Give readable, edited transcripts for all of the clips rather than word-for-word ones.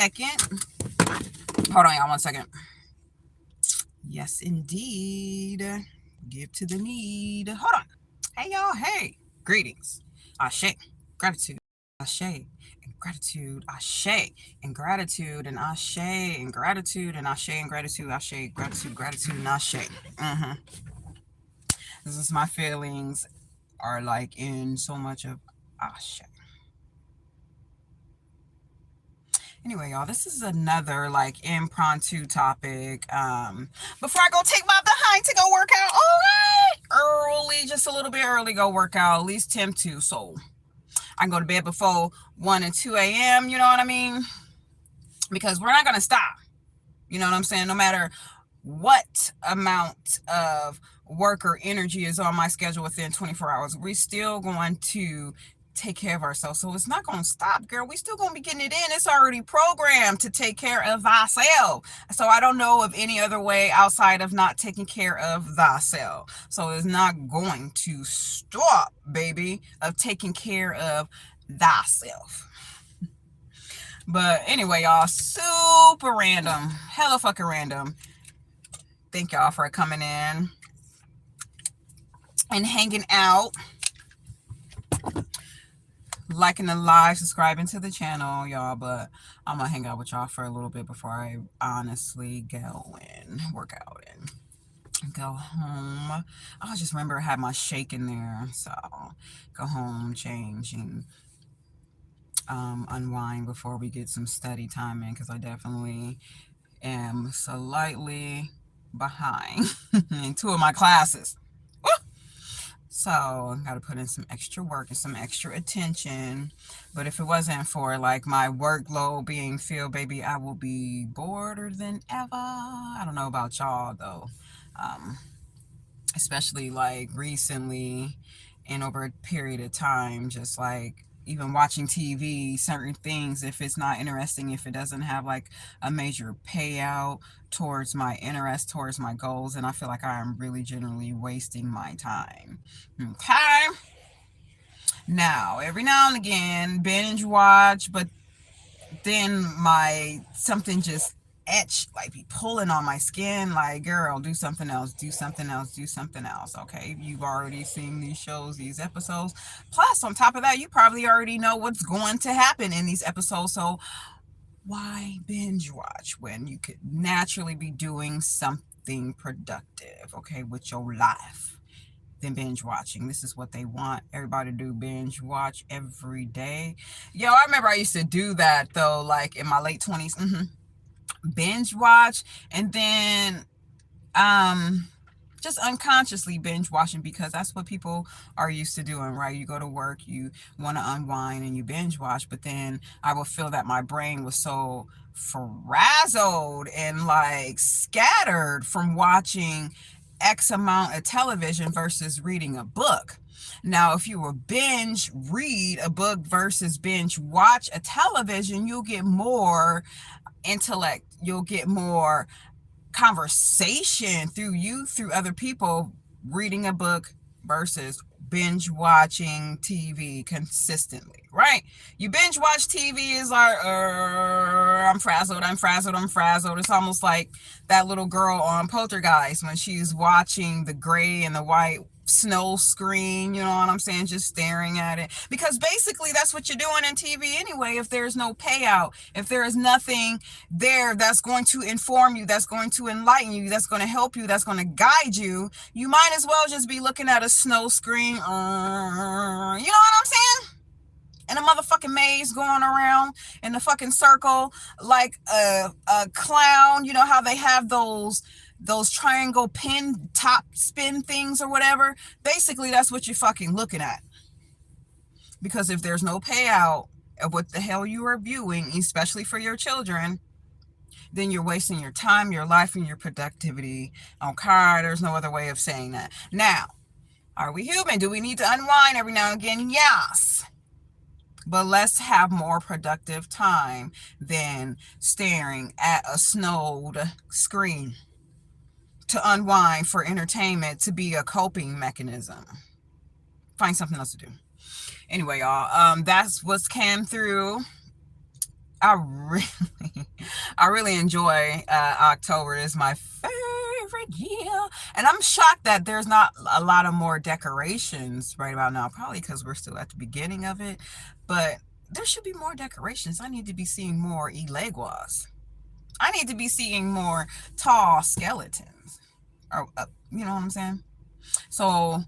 Second. Hold on, y'all, 1 second. Yes, indeed. Give to the need. Hold on. Hey, y'all. Hey. Greetings. Ashe. Gratitude. Ashe. And gratitude. Ashe. And gratitude. And ashe. And gratitude. And ashe. And gratitude. Ashe. Gratitude. Gratitude. And ashe. This is my feelings are like in so much of ashe. Anyway, y'all, this is another like impromptu topic. Before I go take my behind to go work out, all right, early, just a little bit early, go work out, at least 10 to, so I can go to bed before 1 and 2 a.m., you know what I mean? Because we're not going to stop, you know what I'm saying? No matter what amount of work or energy is on my schedule within 24 hours, we're still going to take care of ourselves. So it's not going to stop, girl. We still going to be getting it in. It's already programmed to take care of thyself. So I don't know of any other way outside of not taking care of thyself. So it's not going to stop, baby, of taking care of thyself. But anyway, y'all, super random, hella fucking random. Thank y'all for coming in and hanging out, liking the live, subscribing to the channel, y'all. But I'm gonna hang out with y'all for a little bit before I honestly go and work out and go home. I just remember I had my shake in there, so go home, change, and unwind before we get some study time in, because I definitely am slightly behind in 2 of my classes. So I got to put in some extra work and some extra attention. But if it wasn't for like my workload being filled, baby, I will be bored than ever. I don't know about y'all though. Especially like recently and over a period of time, just like even watching TV, certain things, if it's not interesting, if it doesn't have like a major payout towards my interest, towards my goals, and I feel like I am really generally wasting my time. Okay. Now, every now and again, binge watch, but then my something just etch, like be pulling on my skin, like, girl, do something else, do something else, do something else. Okay, you've already seen these shows, these episodes, plus on top of that, you probably already know what's going to happen in these episodes. So why binge watch when you could naturally be doing something productive, okay, with your life, than binge watching? This is what they want everybody to do, binge watch every day. Yo, I remember I used to do that though, like in my late 20s. Binge watch, and then just unconsciously binge watching, because that's what people are used to doing, right? You go to work, you want to unwind, and you binge watch. But then I would feel that my brain was so frazzled and like scattered from watching X amount of television versus reading a book. Now, if you were binge read a book versus binge watch a television, you'll get more intellect, you'll get more conversation through other people reading a book versus binge watching TV consistently, right? You binge watch TV is like, I'm frazzled, I'm frazzled, I'm frazzled. It's almost like that little girl on Poltergeist when she's watching the gray and the white snow screen, you know what I'm saying, just staring at it, because basically that's what you're doing in TV anyway. If there's no payout, if there is nothing there that's going to inform you, that's going to enlighten you, that's going to help you, that's going to guide you, you might as well just be looking at a snow screen, you know what I'm saying, and a motherfucking maze going around in the fucking circle like a clown. You know how they have those triangle pin top spin things or whatever? Basically, that's what you're fucking looking at. Because if there's no payout of what the hell you are viewing, especially for your children, then you're wasting your time, your life, and your productivity. Okay, there's no other way of saying that. Now, are we human? Do we need to unwind every now and again? Yes. But let's have more productive time than staring at a snowed screen to unwind for entertainment, to be a coping mechanism. Find something else to do. Anyway, y'all, that's what's came through I really, I really enjoy October. It's my favorite year, and I'm shocked that there's not a lot of more decorations right about now. Probably because we're still at the beginning of it, but there should be more decorations. I need to be seeing more Ileguas. I need to be seeing more tall skeletons. Or, you know what I'm saying? So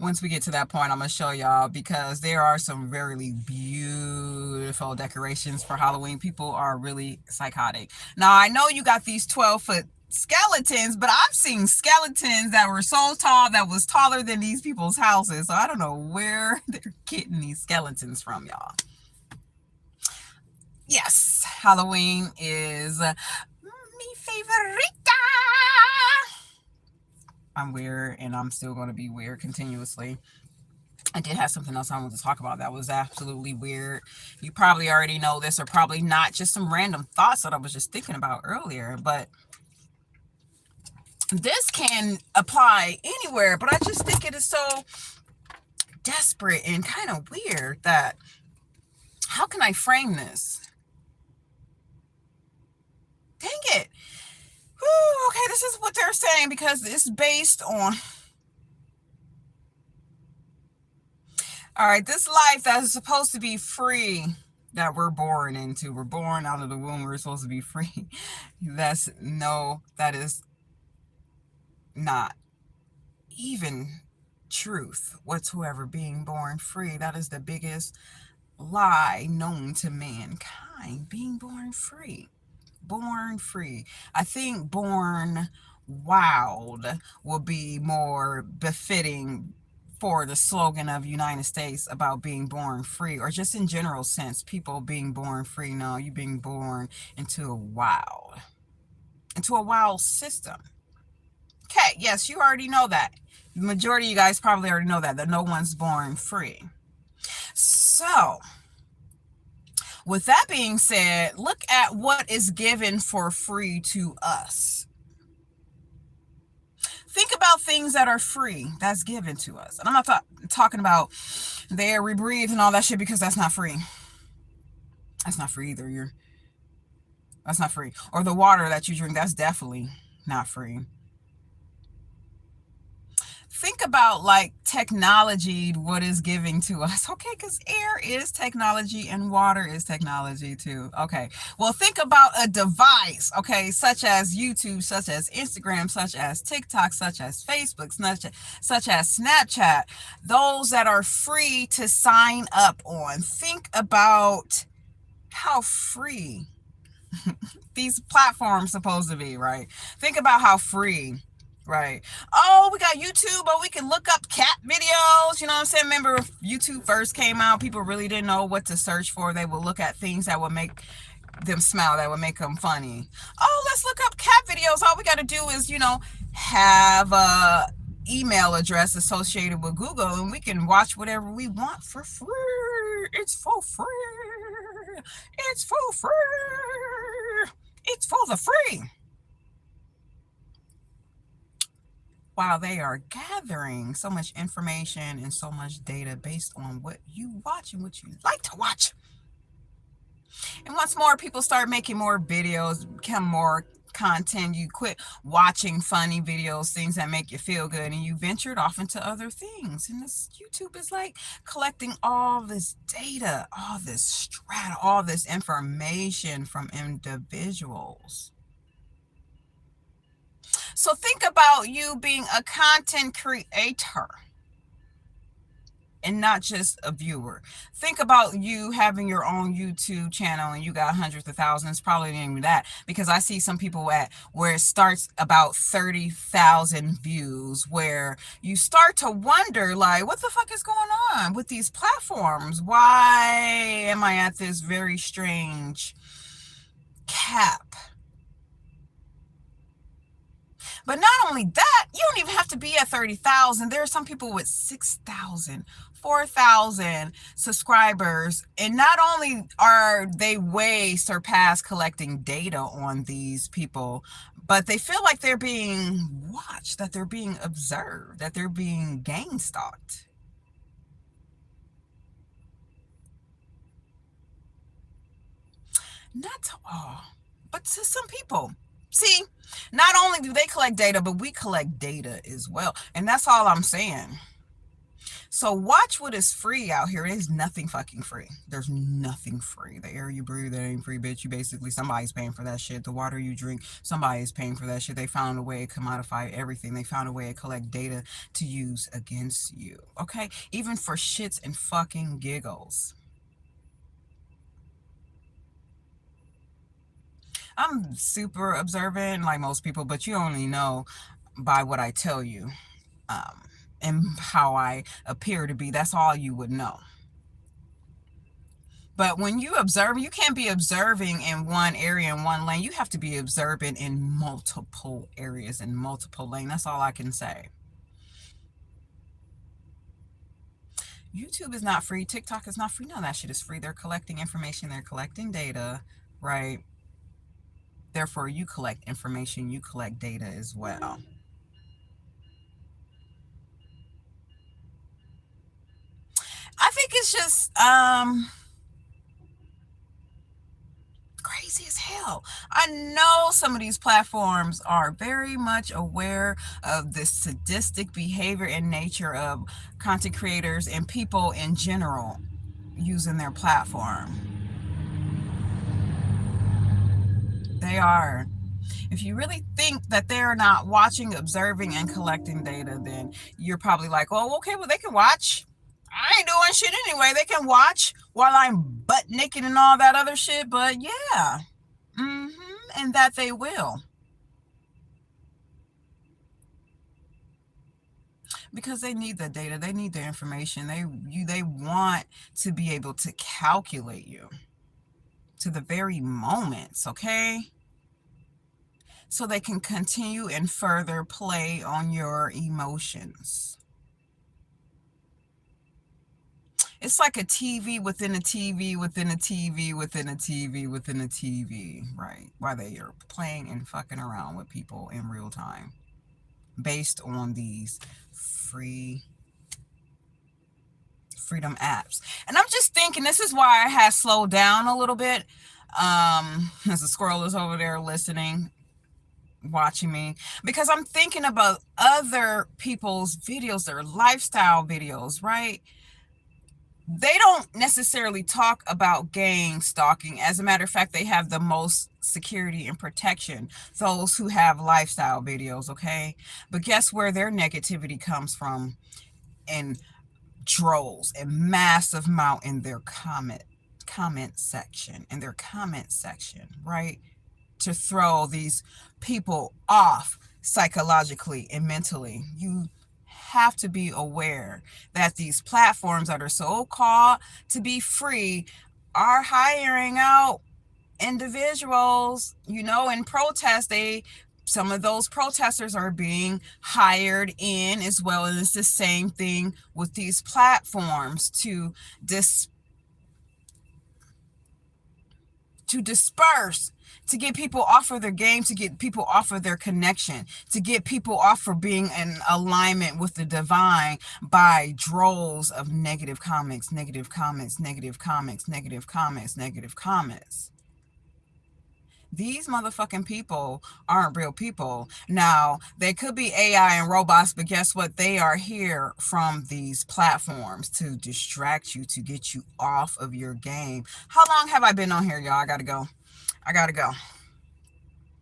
once we get to that point, I'm going to show y'all because there are some very beautiful decorations for Halloween. People are really psychotic. Now, I know you got these 12-foot skeletons, but I've seen skeletons that were so tall that was taller than these people's houses. So I don't know where they're getting these skeletons from, y'all. Yes, Halloween is mi favorita. I'm weird and I'm still going to be weird continuously. I did have something else I wanted to talk about that was absolutely weird. You probably already know this, or probably not, just some random thoughts that I was just thinking about earlier, but this can apply anywhere, but I just think it is so desperate and kind of weird that how can I frame this? Dang it. Whew, okay, this is what they're saying because it's based on all right, this life that is supposed to be free that we're born into. We're born out of the womb. We're supposed to be free. That is not even truth whatsoever. Being born free, that is the biggest lie known to mankind. Being born free. Born free. I think born wild will be more befitting for the slogan of United States about being born free, or just in general sense, people being born free. No, you being born into a wild system. Okay, yes, you already know that. The majority of you guys probably already know that no one's born free. So, with that being said, look at what is given for free to us. Think about things that are free that's given to us. And I'm not talking about the air we breathe and all that shit, because that's not free. That's not free either. That's not free. Or the water that you drink, that's definitely not free. Think about like technology, what is giving to us. Okay, because air is technology and water is technology too. Okay, well, think about a device, okay, such as YouTube, such as Instagram, such as TikTok, such as Facebook, such as Snapchat, those that are free to sign up on. Think about how free these platforms supposed to be, right? Think about how free. Right. Oh, we got YouTube, but we can look up cat videos. You know what I'm saying? Remember, if YouTube first came out, people really didn't know what to search for. They would look at things that would make them smile, that would make them funny. Oh, let's look up cat videos. All we got to do is, have a email address associated with Google, and we can watch whatever we want for free. It's for free. It's for free. It's for the free. While they are gathering so much information and so much data based on what you watch and what you like to watch. And once more people start making more videos, become more content, you quit watching funny videos, things that make you feel good, and you ventured off into other things. And this YouTube is like collecting all this data, all this strata, all this information from individuals. So think about you being a content creator and not just a viewer. Think about you having your own YouTube channel and you got hundreds of thousands, probably not even that, because I see some people at where it starts about 30,000 views, where you start to wonder, like, what the fuck is going on with these platforms? Why am I at this very strange cap? But not only that, you don't even have to be at 30,000. There are some people with 6,000, 4,000 subscribers. And not only are they way surpassed collecting data on these people, but they feel like they're being watched, that they're being observed, that they're being gang stalked. Not to all, but to some people. See, not only do they collect data, but we collect data as well. And that's all I'm saying. So watch what is free out here. There's nothing fucking free. There's nothing free. The air you breathe, that ain't free, bitch. You basically, somebody's paying for that shit. The water you drink, somebody is paying for that shit. They found a way to commodify everything. They found a way to collect data to use against you. Okay? Even for shits and fucking giggles. I'm super observant, like most people, but you only know by what I tell you, um, and how I appear to be. That's all you would know. But when you observe, you can't be observing in one area, in one lane. You have to be observant in multiple areas, in multiple lanes. That's all I can say. YouTube is not free. TikTok is not free. None of that shit is free. They're collecting information. They're collecting data, right? Therefore, you collect information. You collect data as well. I think it's just crazy as hell. I know some of these platforms are very much aware of the sadistic behavior and nature of content creators and people in general using their platform. They are. If you really think that they're not watching, observing, and collecting data, then you're probably like, oh, okay, well, they can watch. I ain't doing shit anyway. They can watch while I'm butt naked and all that other shit. But yeah, and that they will. Because they need the data, they need the information. They want to be able to calculate you to the very moments, okay? So they can continue and further play on your emotions. It's like a TV within a TV within a TV within a TV within a TV, right? While they are playing and fucking around with people in real time based on these freedom apps. And I'm just thinking, this is why I had slowed down a little bit. As the squirrel is over there listening, watching me, because I'm thinking about other people's videos, their lifestyle videos, right? They don't necessarily talk about gang stalking. As a matter of fact, they have the most security and protection, those who have lifestyle videos, okay? But guess where their negativity comes from? In droves and massive amount in their comment section, right? To throw these people off psychologically and mentally. You have to be aware that these platforms that are so called to be free are hiring out individuals, in protest. Some of those protesters are being hired in as well. And it's the same thing with these platforms to disperse, to get people off of their game, to get people off of their connection, to get people off of being in alignment with the divine by droves of negative comments, negative comments, negative comments, negative comments, negative comments. These motherfucking people aren't real people. Now, they could be AI and robots, but guess what? They are here from these platforms to distract you, to get you off of your game. How long have I been on here, y'all? I gotta go.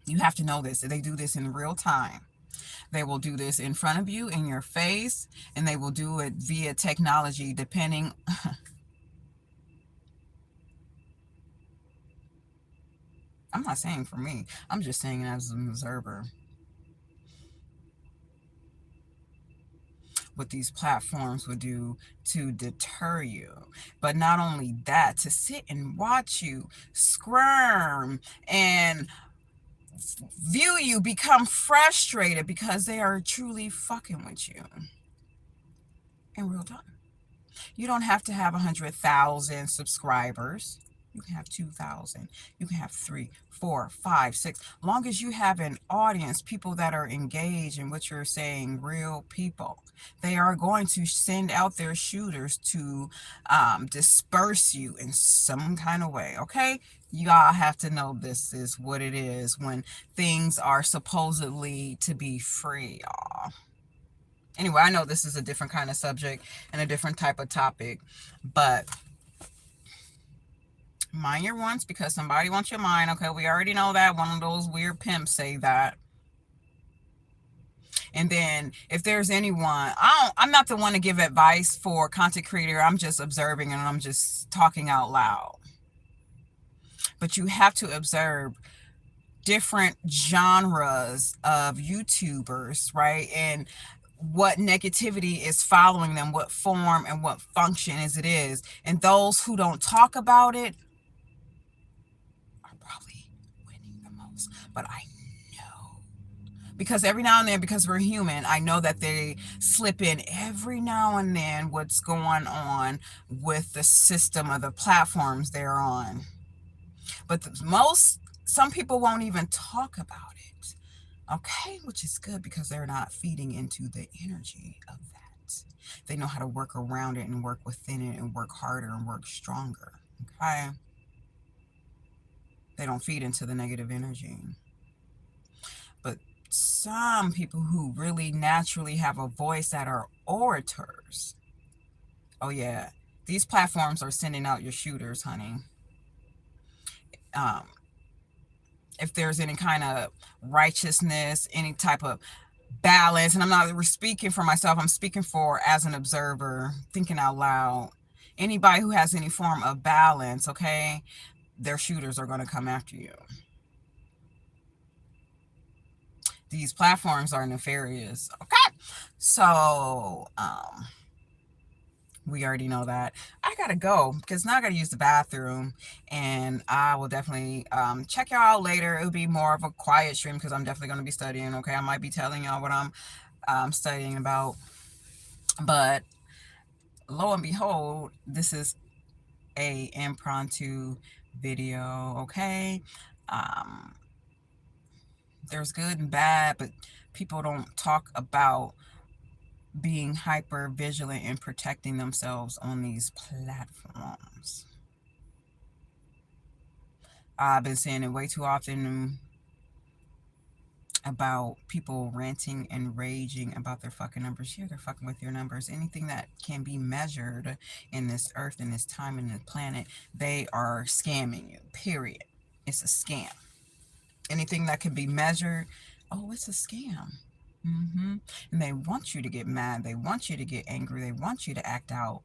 You have to know this. They do this in real time. They will do this in front of you, in your face, and they will do it via technology, depending. I'm not saying for me. I'm just saying as an observer. What these platforms would do to deter you. But not only that, to sit and watch you squirm and view you become frustrated because they are truly fucking with you in real time. You don't have to have 100,000 subscribers. You can have 2,000. You can have 3, 4, 5, 6. Long as you have an audience, people that are engaged in what you're saying, real people, they are going to send out their shooters to disperse you in some kind of way. Okay? Y'all have to know this is what it is when things are supposedly to be free, y'all. Anyway, I know this is a different kind of subject and a different type of topic, but mind your wants because somebody wants your mind. Okay, we already know that. One of those weird pimps say that. And then if there's anyone, I'm not the one to give advice for content creator. I'm just observing and I'm just talking out loud. But you have to observe different genres of YouTubers, right? And what negativity is following them, what form and what function is it is. And those who don't talk about it are probably winning the most. But I know, because every now and then, because we're human, I know that they slip in every now and then what's going on with the system of the platforms they're on. But some people won't even talk about it. Okay, which is good because they're not feeding into the energy of that. They know how to work around it and work within it and work harder and work stronger. Okay, they don't feed into the negative energy. But some people who really naturally have a voice that are orators, oh yeah, these platforms are sending out your shooters, honey. If there's any kind of righteousness, any type of balance, and I'm not speaking for myself, I'm speaking for as an observer, thinking out loud. Anybody who has any form of balance, okay, their shooters are going to come after you. These platforms are nefarious. Okay, so we already know that. I gotta go because now I gotta use the bathroom, and I will definitely check y'all out later. It'll be more of a quiet stream because I'm definitely gonna be studying. Okay, I might be telling y'all what I'm studying about, but lo and behold, this is a impromptu video. Okay, there's good and bad, but people don't talk about being hyper vigilant and protecting themselves on these platforms. I've been saying it way too often about people ranting and raging about their fucking numbers. Here, they're fucking with your numbers. Anything that can be measured in this earth, in this time, in this planet, they are scamming you, period. It's a scam. Anything that can be measured, oh, it's a scam. And they want you to get mad. They want you to get angry. They want you to act out.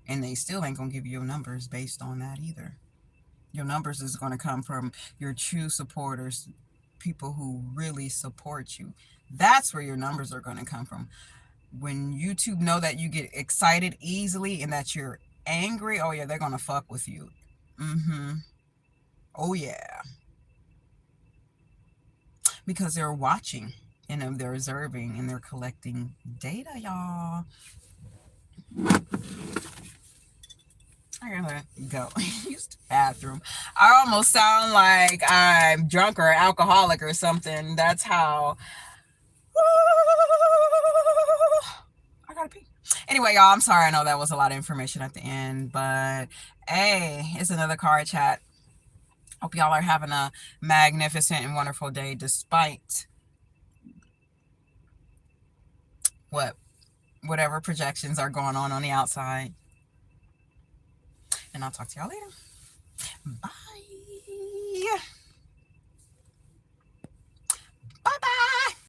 And they still ain't going to give you your numbers based on that either. Your numbers is going to come from your true supporters, people who really support you. That's where your numbers are going to come from. When YouTube know that you get excited easily and that you're angry, oh yeah, they're going to fuck with you. Oh yeah. Because they're watching and they're observing and they're collecting data, y'all. I gotta go use the bathroom. I almost sound like I'm drunk or alcoholic or something. That's how I gotta pee. Anyway, y'all, I'm sorry. I know that was a lot of information at the end, but hey, it's another card chat. Hope y'all are having a magnificent and wonderful day despite whatever projections are going on the outside. And I'll talk to y'all later. Bye.